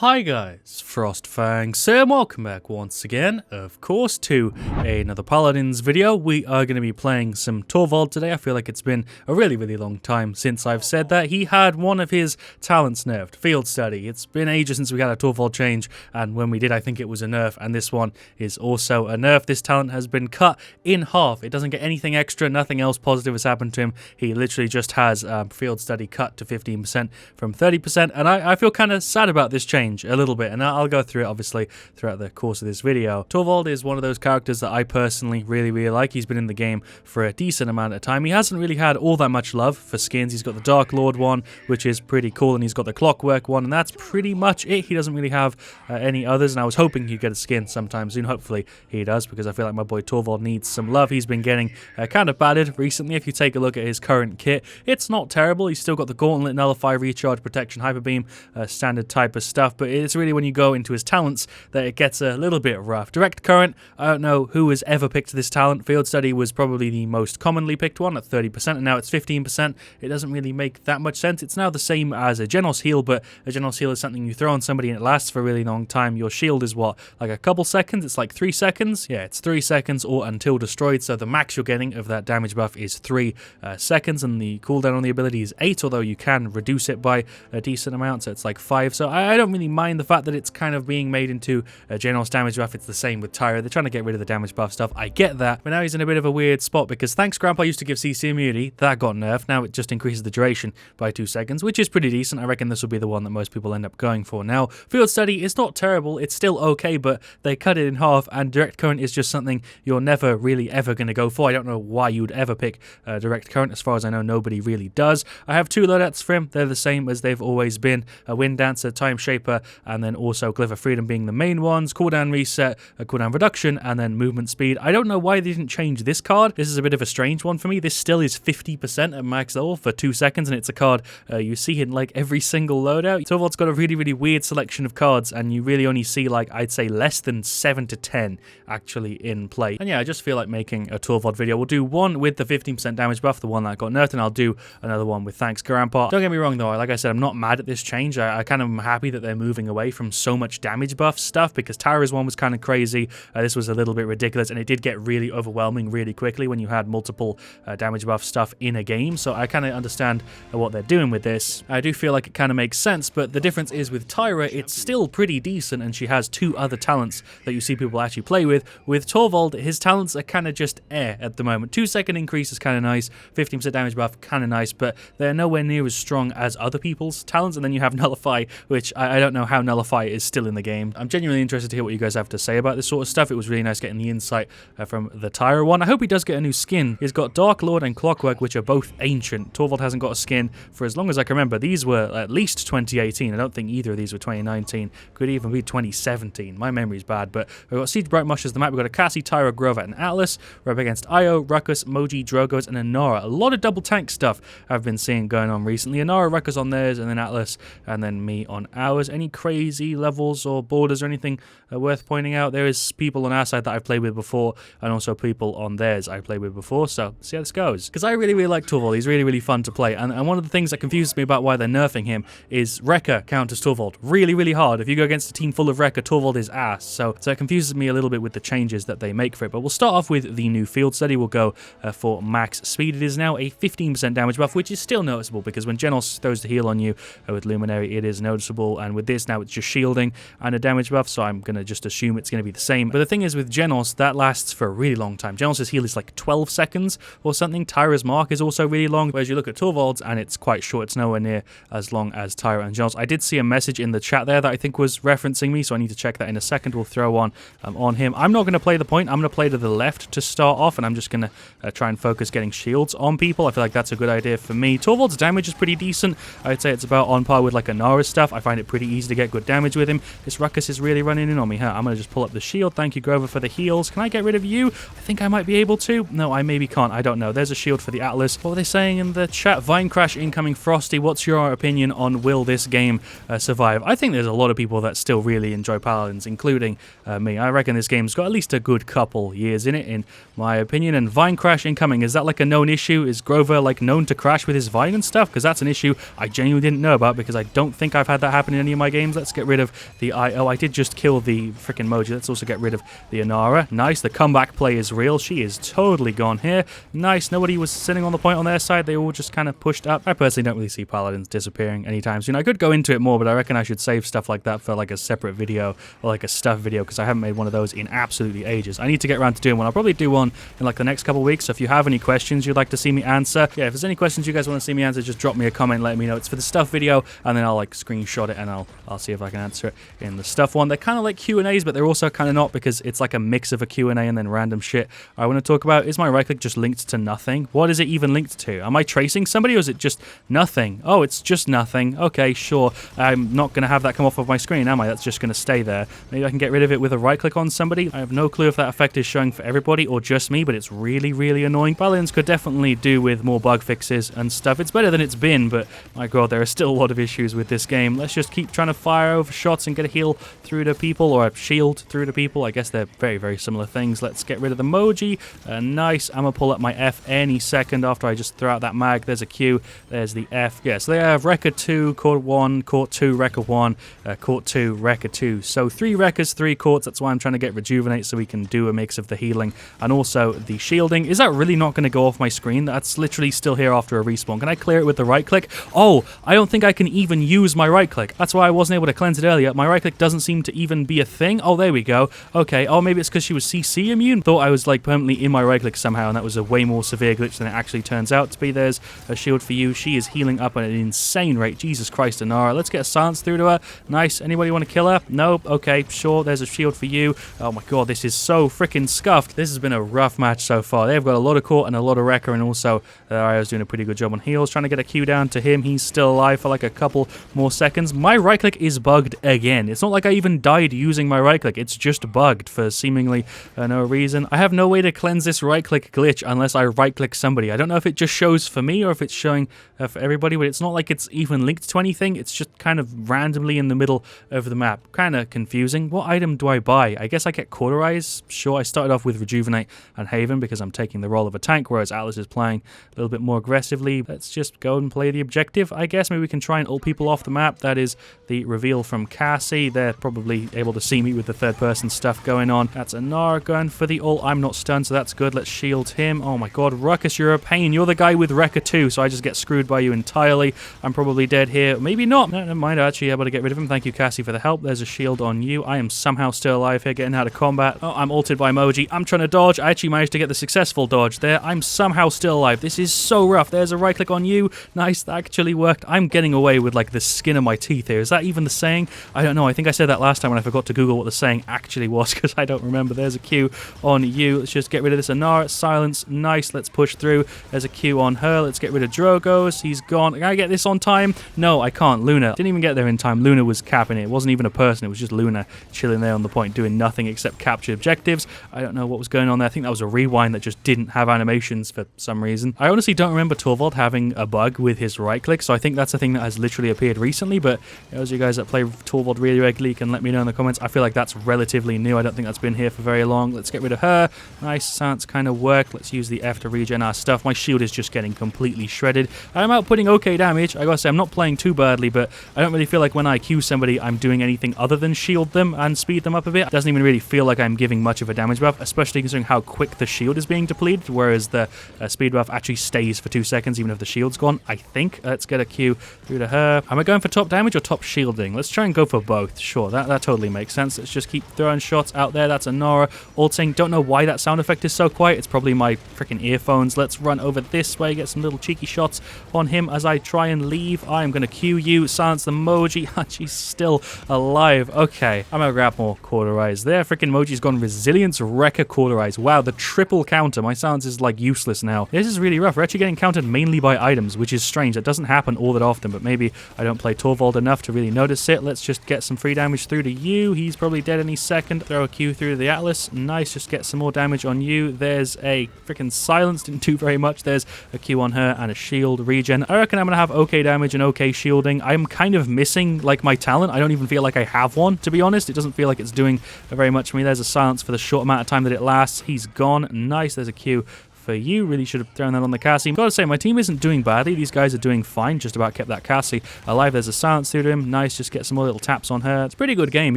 Hi guys, FrostFangs here, and welcome back once again, of course, to another Paladins video. We are going to be playing some Torvald today. I feel like it's been a really long time since I've said that. He had one of his talents nerfed, Field Study. It's been ages since we had a Torvald change, and when we did, I think it was a nerf, and this one is also a nerf. This talent has been cut in half. It doesn't get anything extra, nothing else positive has happened to him. He literally just has Field Study cut to 15% from 30%, and I feel kind of sad about this change a little bit, and I'll go through it obviously throughout the course of this video. Torvald is one of those characters that I personally really like. He's been in the game for a decent amount of time. He hasn't really had all that much love for skins. He's got the Dark Lord one, which is pretty cool, and he's got the Clockwork one, and that's pretty much it. He doesn't really have any others, and I was hoping he'd get a skin sometime soon. Hopefully he does, because I feel like my boy Torvald needs some love. He's been getting kind of battered recently. If you take a look at his current kit, it's not terrible. He's still got the Gauntlet, Nullify, Recharge, Protection, Hyper Beam, standard type of stuff, but it's really when you go into his talents that it gets a little bit rough. Direct Current, I don't know who has ever picked this talent. Field Study was probably the most commonly picked one at 30%, and now it's 15%. It doesn't really make that much sense. It's now the same as a Genos Heal, but a Genos Heal is something you throw on somebody and it lasts for a really long time. Your shield is what, like a couple seconds? It's like 3 seconds? Yeah, it's 3 seconds or until destroyed, so the max you're getting of that damage buff is 3 seconds, and the cooldown on the ability is 8, although you can reduce it by a decent amount, so it's like 5. So I don't really mind the fact that it's kind of being made into a Genos damage buff. It's the same with Tyra. They're trying to get rid of the damage buff stuff. I get that, but now he's in a bit of a weird spot because thanks Grandpa used to give CC immunity. That got nerfed. Now it just increases the duration by 2 seconds, which is pretty decent. I reckon this will be the one that most people end up going for. Now, Field Study is not terrible. It's still okay, but they cut it in half, and Direct Current is just something you're never really ever going to go for. I don't know why you'd ever pick Direct Current. As far as I know, nobody really does. I have 2 loadouts for him. They're the same as they've always been. A Wind Dancer, Time Shaper, and then also Glyph of Freedom being the main ones. Cooldown reset, a cooldown reduction, and then movement speed. I don't know why they didn't change this card. This is a bit of a strange one for me. This still is 50% at max level for 2 seconds, and it's a card you see in like every single loadout. Torvald's got a really weird selection of cards, and you really only see like, I'd say less than 7 to 10 actually in play. And yeah, I just feel like making a Torvald video. We'll do one with the 15% damage buff, the one that got nerfed, and I'll do another one with thanks Grandpa. Don't get me wrong though, like I said, I'm not mad at this change. I kind of am happy that they're moving away from so much damage buff stuff, because Tyra's one was kind of crazy. This was a little bit ridiculous, and it did get really overwhelming really quickly when you had multiple damage buff stuff in a game, so I kind of understand what they're doing with this. I do feel like it kind of makes sense, but the difference is with Tyra, it's still pretty decent, and she has 2 other talents that you see people actually play with. With Torvald, his talents are kind of just at the moment. 2-second increase is kind of nice, 15% damage buff, kind of nice, but they're nowhere near as strong as other people's talents, and then you have Nullify, which I don't know how Nullify is still in the game. I'm genuinely interested to hear what you guys have to say about this sort of stuff. It was really nice getting the insight from the Tyra one. I hope he does get a new skin. He's got Dark Lord and Clockwork, which are both ancient. Torvald hasn't got a skin for as long as I can remember. These were at least 2018. I don't think either of these were 2019. Could even be 2017. My memory's bad, but we've got Siege Brightmush as the map. We've got a Cassie, Tyra, Grover, and Atlas. We're up against Io, Ruckus, Moji, Drogos, and Inara. A lot of double tank stuff I've been seeing going on recently. Inara, Ruckus on theirs, and then Atlas, and then me on ours. Any crazy levels or borders or anything worth pointing out? There is people on our side that I've played with before, and also people on theirs I've played with before, so see how this goes. Because I really like Torvald. He's really fun to play, and one of the things that confuses me about why they're nerfing him is Rekka counters Torvald really hard. If you go against a team full of Rekka, Torvald is ass, so it confuses me a little bit with the changes that they make for it. But we'll start off with the new Field Study. We'll go for max speed. It is now a 15% damage buff, which is still noticeable, because when Genos throws the heal on you with Luminary, it is noticeable, and with this now it's just shielding and a damage buff, so I'm going to just assume it's going to be the same. But the thing is with Genos, that lasts for a really long time. Genos' heal is like 12 seconds or something. Tyra's mark is also really long, whereas you look at Torvald's and it's quite short. It's nowhere near as long as Tyra and Genos. I did see a message in the chat there that I think was referencing me, so I need to check that in a second. We'll throw on him. I'm not going to play the point. I'm going to play to the left to start off, and I'm just going to try and focus getting shields on people. I feel like that's a good idea for me. Torvald's damage is pretty decent. I'd say it's about on par with like Inara's stuff. I find it pretty easy to get good damage with him. This Ruckus is really running in on me, huh? I'm going to just pull up the shield. Thank you, Grover, for the heals. Can I get rid of you? I think I might be able to. No, I maybe can't. I don't know. There's a shield for the Atlas. What were they saying in the chat? Vine Crash incoming. Frosty, what's your opinion on will this game survive? I think there's a lot of people that still really enjoy Paladins, including me. I reckon this game's got at least a good couple years in it, in my opinion. And Vine Crash incoming, is that like a known issue? Is Grover like known to crash with his Vine and stuff? Because that's an issue I genuinely didn't know about, because I don't think I've had that happen in any of my my games. Let's get rid of the I did just kill the freaking Moji. Let's also get rid of the Inara. Nice. The comeback play is real. She is totally gone here. Nice. Nobody was sitting on the point on their side. They all just kind of pushed up. I personally don't really see Paladins disappearing anytime soon. I could go into it more, but I reckon I should save stuff like that for like a separate video or like a stuff video because I haven't made one of those in absolutely ages. I need to get around to doing one. I'll probably do one in like the next couple of weeks. So if you have any questions you'd like to see me answer, yeah, if there's any questions you guys want to see me answer, just drop me a comment, let me know. It's for the stuff video, and then I'll like screenshot it and I'll see if I can answer it in the stuff one. They're kind of like Q&As, but they're also kind of not because it's like a mix of a Q&A and then random shit I want to talk about. Is my right click just linked to nothing? What is it even linked to? Am I tracing somebody or is it just nothing? Oh, it's just nothing. Okay, sure. I'm not going to have that come off of my screen, am I? That's just going to stay there. Maybe I can get rid of it with a right click on somebody. I have no clue if that effect is showing for everybody or just me, but it's really, really annoying. Paladins could definitely do with more bug fixes and stuff. It's better than it's been, but my god, there are still a lot of issues with this game. Let's just keep trying to fire over shots and get a heal through to people, or a shield through to people. I guess they're very, very similar things. Let's get rid of the Moji. Nice. I'm going to pull up my F any second after I just throw out that mag. There's a Q. There's the F. Yeah, so they have Rekka 2, Court 1, Court 2, Rekka 1, Court 2, Rekka 2. So 3 Rekkas, 3 Courts. That's why I'm trying to get Rejuvenate so we can do a mix of the healing and also the shielding. Is that really not going to go off my screen? That's literally still here after a respawn. Can I clear it with the right click? Oh, I don't think I can even use my right click. That's why I wasn't able to cleanse it earlier. My right click doesn't seem to even be a thing. Oh, there we go. Okay. Oh, maybe it's because she was CC immune. Thought I was like permanently in my right click somehow, and that was a way more severe glitch than it actually turns out to be. There's a shield for you. She is healing up at an insane rate. Jesus Christ, Inara. Let's get a silence through to her. Nice. Anybody want to kill her? Nope. Okay, sure. There's a shield for you. Oh my god, this is so freaking scuffed. This has been a rough match so far. They've got a lot of Court and a lot of Rekka, and also I was doing a pretty good job on heals. Trying to get a Q down to him. He's still alive for like a couple more seconds. My right click is bugged again. It's not like I even died using my right click. It's just bugged for seemingly no reason. I have no way to cleanse this right click glitch unless I right click somebody. I don't know if it just shows for me or if it's showing for everybody, but it's not like it's even linked to anything. It's just kind of randomly in the middle of the map. Kind of confusing. What item do I buy? I guess I get Cauterize. Sure, I started off with Rejuvenate and Haven because I'm taking the role of a tank, whereas Atlas is playing a little bit more aggressively. Let's just go and play the objective. I guess maybe we can try and ult people off the map. That is the reveal from Cassie. They're probably able to see me with the third-person stuff going on. That's Inara going for the ult. I'm not stunned, so that's good. Let's shield him. Oh my god, Ruckus, you're a pain. You're the guy with Rekka 2, so I just get screwed by you entirely. I'm probably dead here. Maybe not. No, never mind. I'm actually able to get rid of him. Thank you, Cassie, for the help. There's a shield on you. I am somehow still alive here, getting out of combat. Oh, I'm ulted by Moji. I'm trying to dodge. I actually managed to get the successful dodge there. I'm somehow still alive. This is so rough. There's a right click on you. Nice. That actually worked. I'm getting away with like the skin of my teeth here. Is that even the saying? I don't know. I think I said that last time when I forgot to Google what the saying actually was because I don't remember. There's a Q on you. Let's just get rid of this Inara. Silence. Nice. Let's push through. There's a Q on her. Let's get rid of Drogos. He's gone. Can I get this on time? No, I can't. Luna. Didn't even get there in time. Luna was capping it. It wasn't even a person. It was just Luna chilling there on the point doing nothing except capture objectives. I don't know what was going on there. I think that was a rewind that just didn't have animations for some reason. I honestly don't remember Torvald having a bug with his right click, so I think that's a thing that has literally appeared recently, but those of you guys that play Torvald really regularly can let me know in the comments. I feel like that's relatively new. I don't think that's been here for very long. Let's get rid of her. Nice. Silence kind of worked. Let's use the F to regen our stuff. My shield is just getting completely shredded. I'm outputting okay damage. I gotta say, I'm not playing too badly, but I don't really feel like when I Q somebody, I'm doing anything other than shield them and speed them up a bit. It doesn't even really feel like I'm giving much of a damage buff, especially considering how quick the shield is being depleted, whereas the speed buff actually stays for 2 seconds even if the shield's gone, I think. Let's get a Q through to her. Am I going for top damage or top shielding? Let's try and go for both. Sure, that totally makes sense. Let's just keep throwing shots out there. That's Inara ulting. Don't know why that sound effect is so quiet. It's probably my freaking earphones. Let's run over this way, get some little cheeky shots on him as I try and leave. I am going to Q you, silence the Moji. She's still alive. Okay, I'm going to grab more Cauterize there. Freaking Moji's gone Resilience, Rekka, Cauterize. Wow, the triple counter. My silence is like useless now. This is really rough. We're actually getting countered mainly by items, which is strange. That doesn't happen all that often, but maybe I don't play Torvald enough to really notice it. Let's just get some free damage through to you. He's probably dead any second. Throw a Q through to the Atlas. Nice, just get some more damage on you. There's a freaking silence. Didn't do very much. There's a Q on her and a shield regen. I reckon I'm going to have okay damage and okay shielding. I'm kind of missing like my talent. I don't even feel like I have one, to be honest. It doesn't feel like it's doing very much for me. There's a silence for the short amount of time that it lasts. He's gone. Nice. There's a Q for you. Really should have thrown that on the Cassie. Gotta say, my team isn't doing badly. These guys are doing fine. Just about kept that Cassie alive. There's a silence through to him. Nice, just get some more little taps on her. It's a pretty good game,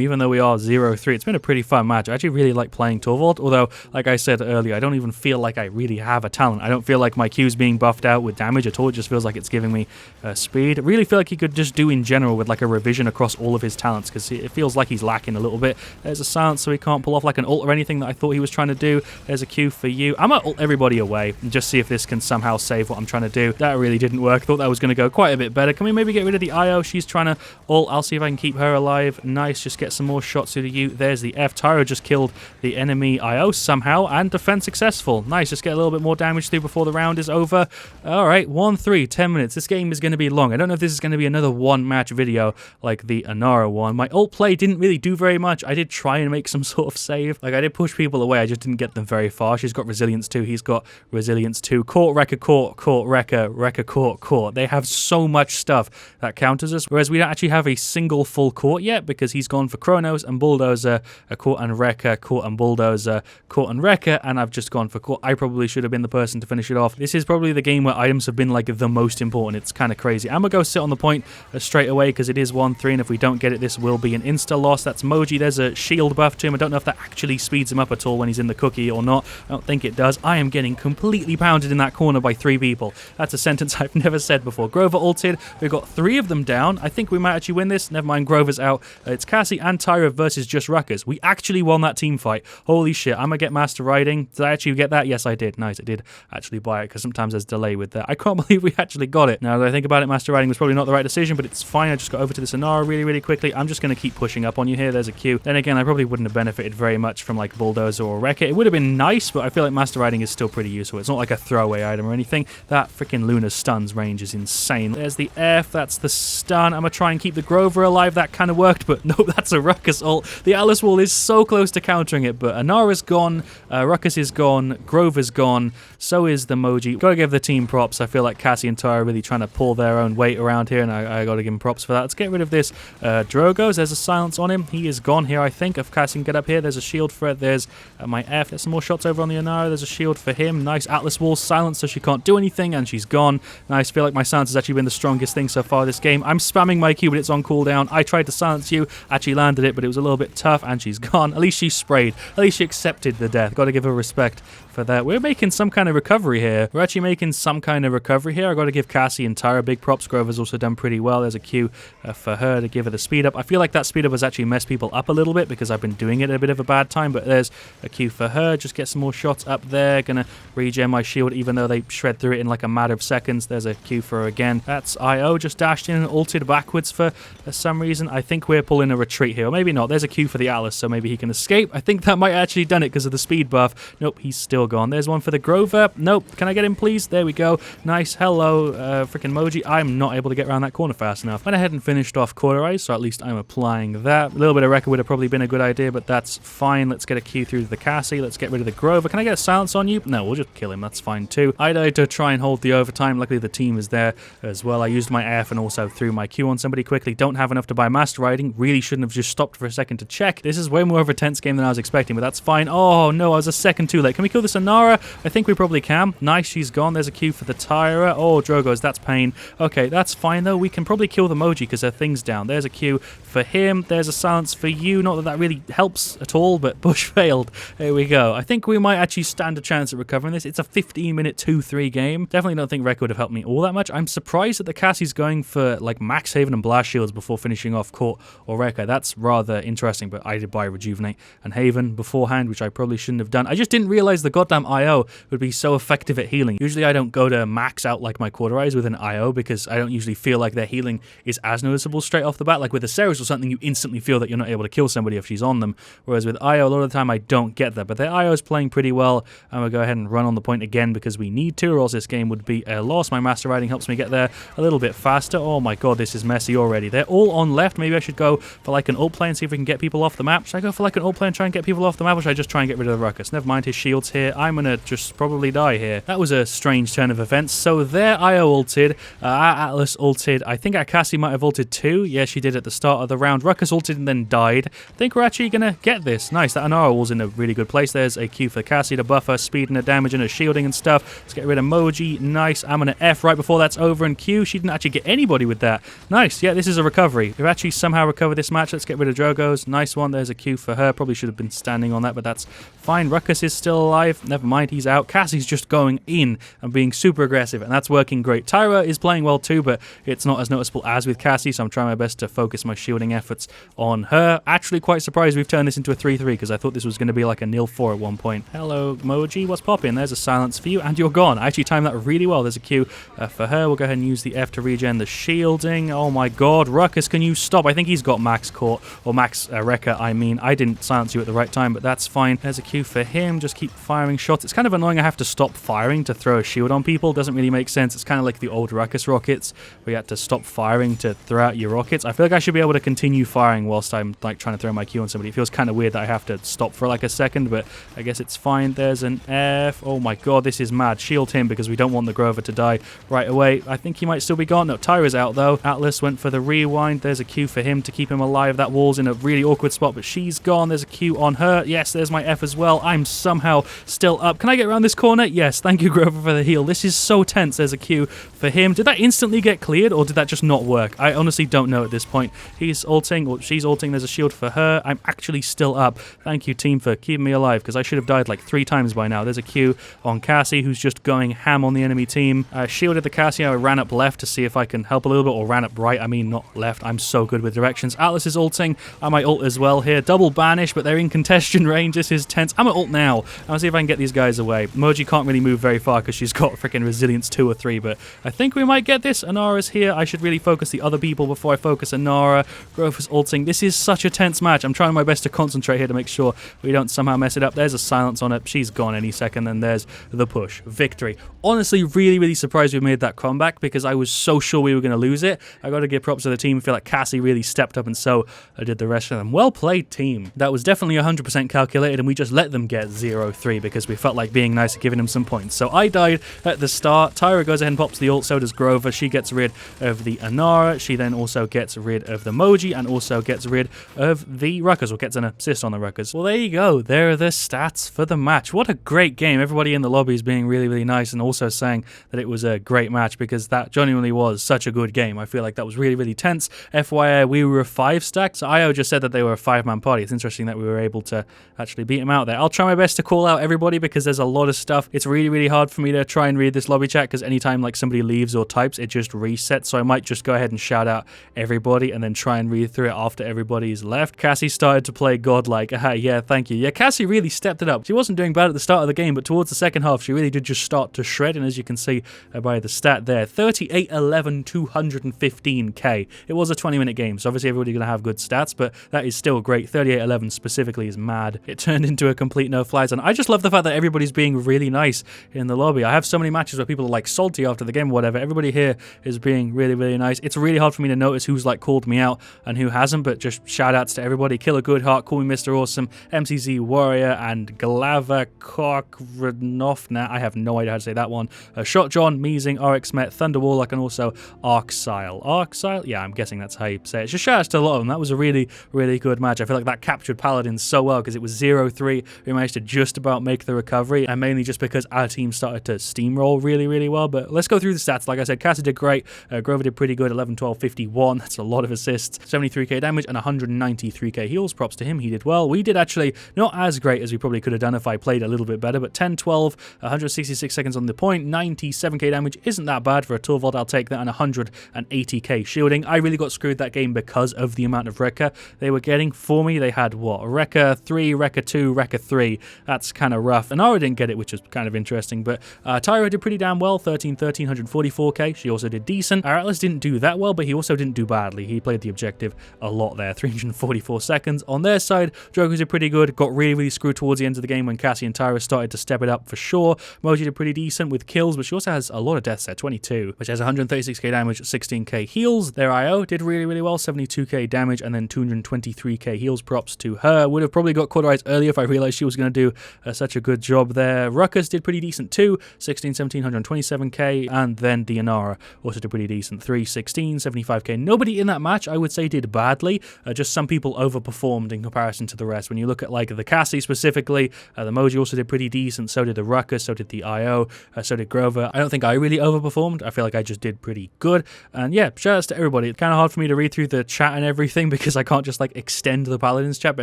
even though we are 0-3. It's been a pretty fun match. I actually really like playing Torvald, although, like I said earlier, I don't even feel like I really have a talent. I don't feel like my Q's being buffed out with damage at all. It just feels like it's giving me speed. I really feel like he could just do in general with like a revision across all of his talents, because it feels like he's lacking a little bit. There's a silence, so he can't pull off like an ult or anything that I thought he was trying to do. There's a Q for you. I'm gonna ult everybody away and just see if this can somehow save what I'm trying to do. That really didn't work. Thought that was going to go quite a bit better. Can we maybe get rid of the IO? She's trying to ult. I'll see if I can keep her alive. Nice, just get some more shots through the U. There's the F. Tyro just killed the enemy IO somehow, and defense successful. Nice, just get a little bit more damage through before the round is over. Alright, 1-3, 10 minutes. This game is going to be long. I don't know if this is going to be another one-match video like the Inara one. My ult play didn't really do very much. I did try and make some sort of save. Like, I did push people away. I just didn't get them very far. She's got resilience 2. He's got resilience 2. Court, Wrecker, Court, Court, Wrecker, Wrecker, Court, Court. They have so much stuff that counters us, whereas we don't actually have a single full Court yet, because he's gone for Chronos and Bulldozer, a Court and Wrecker, Court and Bulldozer, Court and Wrecker, and I've just gone for Court. I probably should have been the person to finish it off. This is probably the game where items have been like the most important. It's kind of crazy. I'm gonna go sit on the point straight away, because it is 1-3, and if we don't get it, this will be an insta loss. That's Moji. There's a shield buff to him. I don't know if that actually speeds him up at all when he's in the cookie or not. I don't think it does. I am getting completely pounded in that corner by 3 people. That's a sentence I've never said before. Grover ulted. We've got 3 of them down. I think we might actually win this. Never mind, Grover's out. It's Cassie and Tyra versus just Ruckers. We actually won that team fight. Holy shit. I'm gonna get Master Riding. Did I actually get that? Yes, I did. Nice, I did actually buy it, because sometimes there's delay with that. I can't believe we actually got it. Now that I think about it, Master Riding was probably not the right decision, but it's fine. I just got over to the Sonara really quickly. I'm just going to keep pushing up on you here. There's a Q. Then again, I probably wouldn't have benefited very much from like Bulldozer or Wrecker. It would have been nice, but I feel like Master Riding is still pretty useful. It's not like a throwaway item or anything. That freaking Luna's stuns range is insane. There's the F. That's the stun. I'm going to try and keep the Grover alive. That kind of worked, but no, that's a Ruckus ult. The Alice Wall is so close to countering it, but Inara's gone. Ruckus is gone. Grover's gone. So is the Moji. Gotta give the team props. I feel like Cassie and Tyra are really trying to pull their own weight around here, and I gotta give them props for that. Let's get rid of this Drogo's. There's a silence on him. He is gone here, I think. If Cassie can get up here, there's a shield for it. There's my F. There's some more shots over on the Inara. There's a shield for him. Nice. Atlas Wall silence, so she can't do anything, and she's gone. Nice. I feel like my silence has actually been the strongest thing so far this game. I'm spamming my Q, but it's on cooldown. I tried to silence you, actually landed it, but it was a little bit tough, and she's gone. At least she sprayed. At least she accepted the death. Gotta give her respect for that. We're making some kind of recovery here. We're actually making some kind of recovery here. I got to give Cassie and Tyra big props. Grover's also done pretty well. There's a Q for her to give her the speed up. I feel like that speed up has actually messed people up a little bit, because I've been doing it at a bit of a bad time, but there's a Q for her. Just get some more shots up there. Gonna regen my shield, even though they shred through it in like a matter of seconds. There's a Q for her again. That's IO just dashed in and ulted backwards for some reason. I think we're pulling a retreat here, or maybe not. There's a Q for the Alice, so maybe he can escape. I think that might actually done it because of the speed buff. Nope, he's still gone. There's one for the Grover. Nope. Can I get him, please? There we go. Nice. Hello, freaking Moji. I'm not able to get around that corner fast enough. Went ahead and finished off Hi-Rez, so at least I'm applying that. A little bit of Wrecker would have probably been a good idea, but that's fine. Let's get a Q through to the Cassie. Let's get rid of the Grover. Can I get a silence on you? No, we'll just kill him. That's fine too. I died to try and hold the overtime. Luckily, the team is there as well. I used my F and also threw my Q on somebody quickly. Don't have enough to buy Master Riding. Really shouldn't have just stopped for a second to check. This is way more of a tense game than I was expecting, but that's fine. Oh no, I was a second too late. Can we kill this Inara? I think we probably can. Nice, she's gone. There's a Q for the Tyra. Oh, Drogo's, that's pain. Okay, that's fine though. We can probably kill the Moji because her thing's down. There's a Q for him. There's a silence for you. Not that that really helps at all, but push failed. There we go. I think we might actually stand a chance at recovering this. It's a 15-minute 2-3 game. Definitely don't think Wrecker would have helped me all that much. I'm surprised that the Cassie's going for like Max Haven and Blast Shields before finishing off Court or Wrecker. That's rather interesting, but I did buy Rejuvenate and Haven beforehand, which I probably shouldn't have done. I just didn't realize the goddamn IO would be so effective at healing. Usually I don't go to max out like my Hi-Rez with an IO because I don't usually feel like their healing is as noticeable straight off the bat. Like with a Ceres or something, you instantly feel that you're not able to kill somebody if she's on them. Whereas with IO, a lot of the time I don't get that. But their IO is playing pretty well. I'm going to go ahead and run on the point again because we need to, or else this game would be a loss. My Master Riding helps me get there a little bit faster. Oh my god, this is messy already. They're all on left. Maybe I should go for like an ult play and see if we can get people off the map. Should I go for like an ult play and try and get people off the map, or should I just try and get rid of the Ruckus? Never mind, his shield's here. I'm going to just probably die here. That was a strange turn of events. So their IO ulted. Our Atlas ulted. I think our Cassie might have ulted too. Yeah, she did at the start of the round. Ruckus ulted and then died. I think we're actually going to get this. Nice. That Inara wall's in a really good place. There's a Q for Cassie to buff her speed and her damage. damage and her shielding and stuff. Let's get rid of Moji. Nice. I'm gonna F right before that's over, and Q. She didn't actually get anybody with that. Nice. Yeah, this is a recovery. We've actually somehow recovered this match. Let's get rid of Drogo's. Nice one. There's a Q for her. Probably should have been standing on that, but that's fine. Ruckus is still alive. Never mind, he's out. Cassie's just going in and being super aggressive, and that's working great. Tyra is playing well too, but it's not as noticeable as with Cassie, so I'm trying my best to focus my shielding efforts on her. Actually quite surprised we've turned this into a 3-3, because I thought this was going to be like a 0-4 at one point. Hello, Moji. What's popping? There's a silence for you, and you're gone. I actually timed that really well. There's a Q for her. We'll go ahead and use the F to regen the shielding. Oh my god. Ruckus, can you stop? I think he's got max caught, or max Rekka, I mean. I didn't silence you at the right time, but that's fine. There's a Q for him. Just keep firing shots. It's kind of annoying I have to stop firing to throw a shield on people. Doesn't really make sense. It's kind of like the old Ruckus rockets, where you had to stop firing to throw out your rockets. I feel like I should be able to continue firing whilst I'm like trying to throw my Q on somebody. It feels kind of weird that I have to stop for like a second, but I guess it's fine. There's an F. Oh my god, this is mad. Shield him, because we don't want the Grover to die right away. I think he might still be gone. No, Tyra's out though. Atlas went for the rewind. There's a Q for him to keep him alive. That wall's in a really awkward spot, but she's gone. There's a Q on her. Yes, there's my F as well. I'm somehow still up. Can I get around this corner? Yes, thank you, Grover, for the heal. This is so tense. There's a Q for him. Did that instantly get cleared, or did that just not work? I honestly don't know at this point. He's ulting, or she's ulting. There's a shield for her. I'm actually still up. Thank you, team, for keeping me alive, because I should have died like 3 times by now. There's a Q on Cassie, who's just going ham on the enemy team. I shielded the Cassie. I ran up left to see if I can help a little bit, or ran up right. I mean, not left. I'm so good with directions. Atlas is ulting. I might ult as well here. Double banish, but they're in contestation range. This is tense. I'm gonna ult now. I'll see if I can get these guys away. Moji can't really move very far because she's got freaking resilience 2 or 3, but I think we might get this. Anara's here. I should really focus the other people before I focus Anara. Grover's ulting. This is such a tense match. I'm trying my best to concentrate here to make sure we don't somehow mess it up. There's a silence on it. She's gone any second, and there's the push. Victory. Honestly, really surprised we made that comeback, because I was so sure we were going to lose it. I got to give props to the team. I feel like Cassie really stepped up, and so did the rest of them. Well played, team. That was definitely 100% calculated, and we just let them get 0-3 because we felt like being nice and giving them some points. So I died at the start. Tyra goes ahead and pops the ult. So does Grover. She gets rid of the Anara. She then also gets rid of the Moji, and also gets rid of the Ruckus, or gets an assist on the Ruckus. Well, there you go. There are the stats for the match. What a great game. Everybody in the lobby is being really nice, and also saying that it was a great match, because that genuinely was such a good game. I feel like that was really tense. FYI, we were a 5-stack, so IO just said that they were a 5-man party. It's interesting that we were able to actually beat him out there. I'll try my best to call out everybody, because there's a lot of stuff. It's really hard for me to try and read this lobby chat, because anytime like somebody leaves or types, it just resets. So I might just go ahead and shout out everybody and then try and read through it after everybody's left. Cassie started to play godlike. Yeah, thank you. Yeah, Cassie really stepped it up. She wasn't doing bad at the start of the game, but towards the second half, she really did just start to shred. And as you can see by the stat there, 38, 11, 215k. It was a 20-minute game, so obviously everybody's going to have good stats, but that is still great. 38, 11 specifically is mad. It turned into a complete no-fly zone. I just love the fact that everybody's being really nice in the lobby. I have so many matches where people are like salty after the game or whatever. Everybody here is being really nice. It's really hard for me to notice who's like called me out and who hasn't, but just shout outs to everybody. Killer Goodheart, Call Me Mr. Awesome, MCZ Warrior, and Glava Kokrenovna. I have no idea how to say that one. Shot John, Measing, RX Met, Thunder Warlock, and also Arksile. Arksile? Yeah, I'm guessing that's how you say it. Just shout outs to a lot of them. That was a really good match. I feel like that captured Paladins so well, because it was 0-3. We managed to just about make the recovery, and mainly just because our team started to steamroll really well. But let's go through the stats. Like I said, Cassie did great. Grover did pretty good. 11, 12, 51. That's a lot of assists. 73k damage and 193k heals. Props to him. He did well. We did actually not as great as we probably could have done if I played a little bit better, but 10, 12, 166 seconds on the point, 97k damage isn't that bad for a Torvald. I'll take that, and 180k shielding. I really got screwed that game because of the amount of Rekka they were getting for me. They had what? Rekka 3, Rekka 2, Rekka 3. That's kind of rough. And Nara didn't get it, which is kind of interesting, but Tyra did pretty damn well. 13, 144k. She also did decent. Our Atlas didn't do that well, but he also didn't do badly. He played the objective a lot there. 344 seconds. On their side, Drogo's did pretty good. Got really screwed towards the end of the game when Cassie and Tyra started to step it up for sure. Moji did pretty decent with kills, but she also has a lot of deaths there. 22, which has 136k damage, 16k heals. Their IO did really well. 72k damage and then 223k heals. Props to her. Would have probably got cauterized earlier if I realized she was going to do such a good job there. Ruckus did pretty decent too. 16, 17, 127k, and then the Anara also did pretty decent. 3, 16, 75k. Nobody in that match I would say did badly. Just some people overperformed in comparison to the rest. When you look at like the Cassie specifically, the Moji also did pretty decent. decent. So did the Ruckus, so did the IO, so did Grover. I don't think I really overperformed. I feel like I just did pretty good. And yeah, shout outs to everybody. It's kind of hard for me to read through the chat and everything because I can't just like extend the Paladins chat, but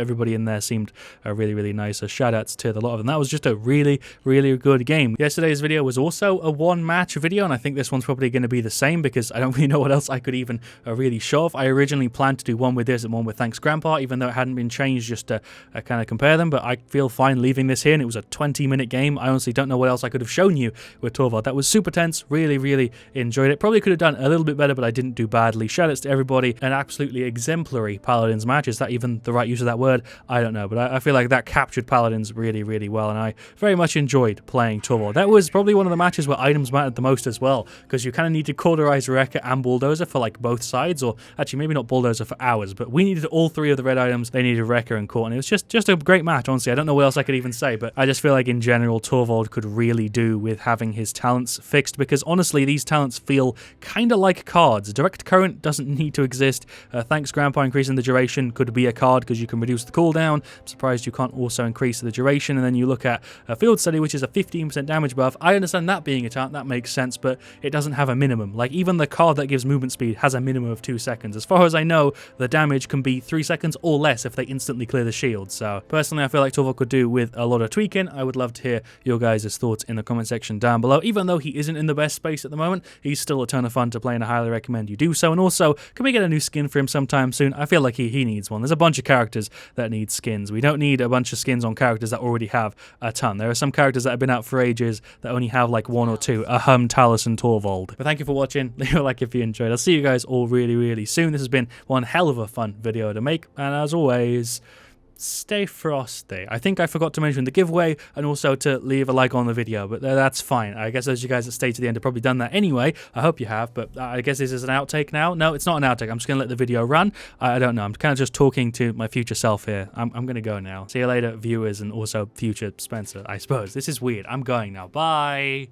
everybody in there seemed really, really nice. So shout outs to the lot of them. That was just a really, really good game. Yesterday's video was also a one-match video, and I think this one's probably going to be the same because I don't really know what else I could even really show off. I originally planned to do one with this and one with Thanks Grandpa, even though it hadn't been changed, just to kind of compare them, but I feel fine leaving this here, and it was a 20-minute game. I honestly don't know what else I could have shown you with Torvald. That was super tense. Really, really enjoyed it. Probably could have done a little bit better, but I didn't do badly. Shout outs to everybody. An absolutely exemplary Paladins match. Is that even the right use of that word? I don't know, but I feel like that captured Paladins really, really well, and I very much enjoyed playing Torvald. That was probably one of the matches where items mattered the most as well, because you kind of need to cauterize Wrecker and Bulldozer for like both sides, or actually maybe not Bulldozer for hours, but we needed all three of the red items. They needed Wrecker and Court, and it was just a great match, honestly. I don't know what else I could even say, but I just feel like in general Torvald could really do with having his talents fixed, because honestly these talents feel kind of like cards. Direct Current doesn't need to exist. Thanks Grandpa increasing the duration could be a card because you can reduce the cooldown. I'm surprised you can't also increase the duration. And then you look at Field Study, which is a 15% damage buff. I understand that being a talent, that makes sense, but it doesn't have a minimum. Like even the card that gives movement speed has a minimum of 2 seconds. As far as I know, the damage can be 3 seconds or less if they instantly clear the shield. So personally I feel like Torvald could do with a lot of tweaking. I would love to hear your guys' thoughts in the comment section down below. Even though he isn't in the best space at the moment, he's still a ton of fun to play, and I highly recommend you do so. And also, can we get a new skin for him sometime soon? I feel like he needs one. There's a bunch of characters that need skins. We don't need a bunch of skins on characters that already have a ton. There are some characters that have been out for ages that only have like 1 or 2. Talus and Torvald. But thank you for watching. Leave a like if you enjoyed. I'll see you guys all really, really soon. This has been one hell of a fun video to make, and as always, stay frosty. I think I forgot to mention the giveaway and also to leave a like on the video, but that's fine. I guess those of you guys that stayed to the end have probably done that anyway. I hope you have, but I guess this is an outtake now. No, it's not an outtake. I'm just going to let the video run. I don't know. I'm kind of just talking to my future self here. I'm going to go now. See you later, viewers, and also future Spencer, I suppose. This is weird. I'm going now. Bye.